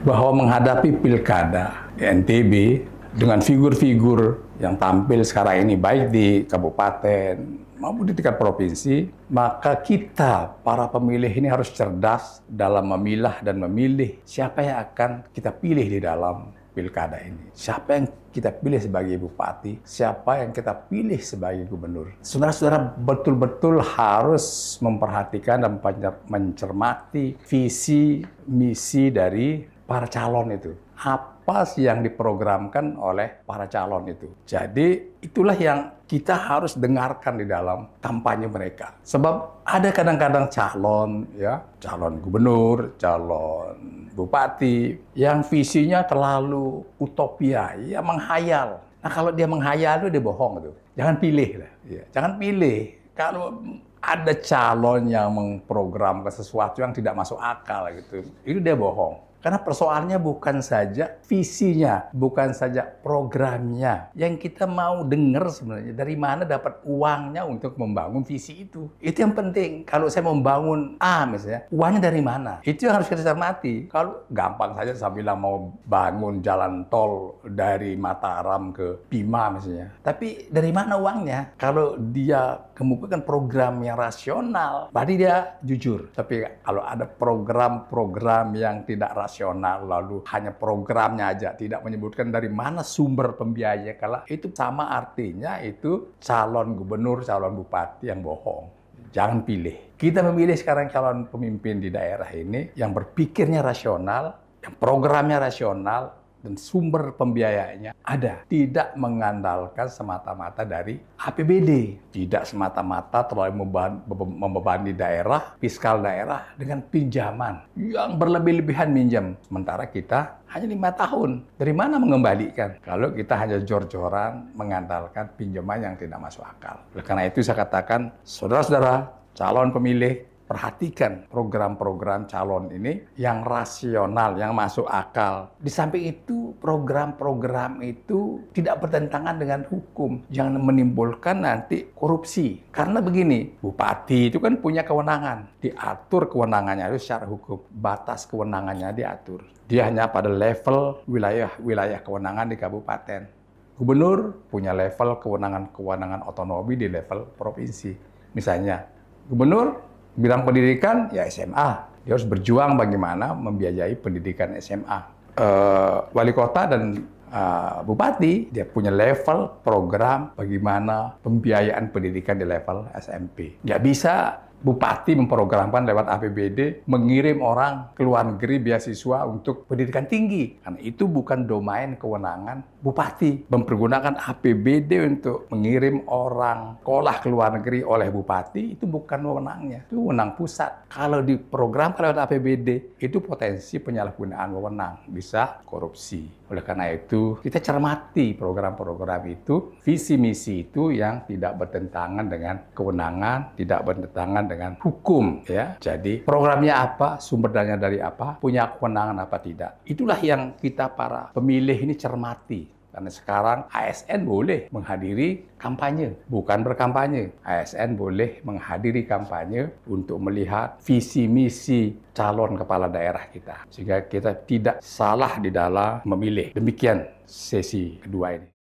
bahwa menghadapi pilkada di NTB dengan figur-figur yang tampil sekarang ini baik di kabupaten maupun di tingkat provinsi, maka kita para pemilih ini harus cerdas dalam memilah dan memilih siapa yang akan kita pilih di dalam pilkada ini. Siapa yang kita pilih sebagai bupati, siapa yang kita pilih sebagai gubernur. Saudara-saudara betul-betul harus memperhatikan dan mencermati visi, misi dari para calon itu. Apa sih yang diprogramkan oleh para calon itu. Jadi itulah yang kita harus dengarkan di dalam kampanye mereka. Sebab ada kadang-kadang calon gubernur, calon bupati yang visinya terlalu utopia, ya menghayal. Nah kalau dia menghayal itu dia bohong itu. Jangan pilih lah. Ya, jangan pilih. Kalau ada calon yang memprogramkan sesuatu yang tidak masuk akal gitu, itu dia bohong. Karena persoalannya bukan saja visinya, bukan saja programnya. Yang kita mau dengar sebenarnya, dari mana dapat uangnya untuk membangun visi itu. Itu yang penting. Kalau saya membangun A misalnya, uangnya dari mana? Itu yang harus kita cermati. Kalau gampang saja saya bilang mau bangun jalan tol dari Mataram ke Bima misalnya. Tapi dari mana uangnya? Kalau dia kemukakan program yang rasional, berarti dia jujur. Tapi kalau ada program-program yang tidak rasional, lalu hanya programnya aja, tidak menyebutkan dari mana sumber pembiayaan, kalau itu sama artinya itu calon gubernur, calon bupati yang bohong. Jangan pilih. Kita memilih sekarang calon pemimpin di daerah ini yang berpikirnya rasional, yang programnya rasional, dan sumber pembiayaannya ada. Tidak mengandalkan semata-mata dari APBD. Tidak semata-mata terlalu membebani daerah, fiskal daerah dengan pinjaman yang berlebih-lebihan minjam. Sementara kita hanya 5 tahun. Dari mana mengembalikan? Kalau kita hanya jor-joran mengandalkan pinjaman yang tidak masuk akal. Oleh karena itu saya katakan, saudara-saudara, calon pemilih, perhatikan program-program calon ini yang rasional, yang masuk akal. Di samping itu, program-program itu tidak bertentangan dengan hukum. Jangan menimbulkan nanti korupsi. Karena begini, bupati itu kan punya kewenangan. Diatur kewenangannya itu secara hukum. Batas kewenangannya diatur. Dia hanya pada level wilayah kewenangan di kabupaten. Gubernur punya level kewenangan otonomi di level provinsi. Misalnya, gubernur bidang pendidikan, ya SMA. Dia harus berjuang bagaimana membiayai pendidikan SMA. Wali kota dan bupati, dia punya level program bagaimana pembiayaan pendidikan di level SMP. Nggak bisa bupati memprogramkan lewat APBD mengirim orang ke luar negeri beasiswa untuk pendidikan tinggi. Karena itu bukan domain kewenangan bupati. Mempergunakan APBD untuk mengirim orang sekolah ke luar negeri oleh bupati itu bukan wewenangnya. Itu wewenang pusat. Kalau diprogramkan lewat APBD, itu potensi penyalahgunaan wewenang. Bisa korupsi. Oleh karena itu, kita cermati program-program itu, visi misi itu yang tidak bertentangan dengan kewenangan, tidak bertentangan dengan hukum, ya. Jadi programnya apa, sumber dana dari apa, punya kewenangan apa tidak. Itulah yang kita para pemilih ini cermati. Karena sekarang ASN boleh menghadiri kampanye, bukan berkampanye. ASN boleh menghadiri kampanye untuk melihat visi misi calon kepala daerah kita. Sehingga kita tidak salah di dalam memilih. Demikian sesi kedua ini.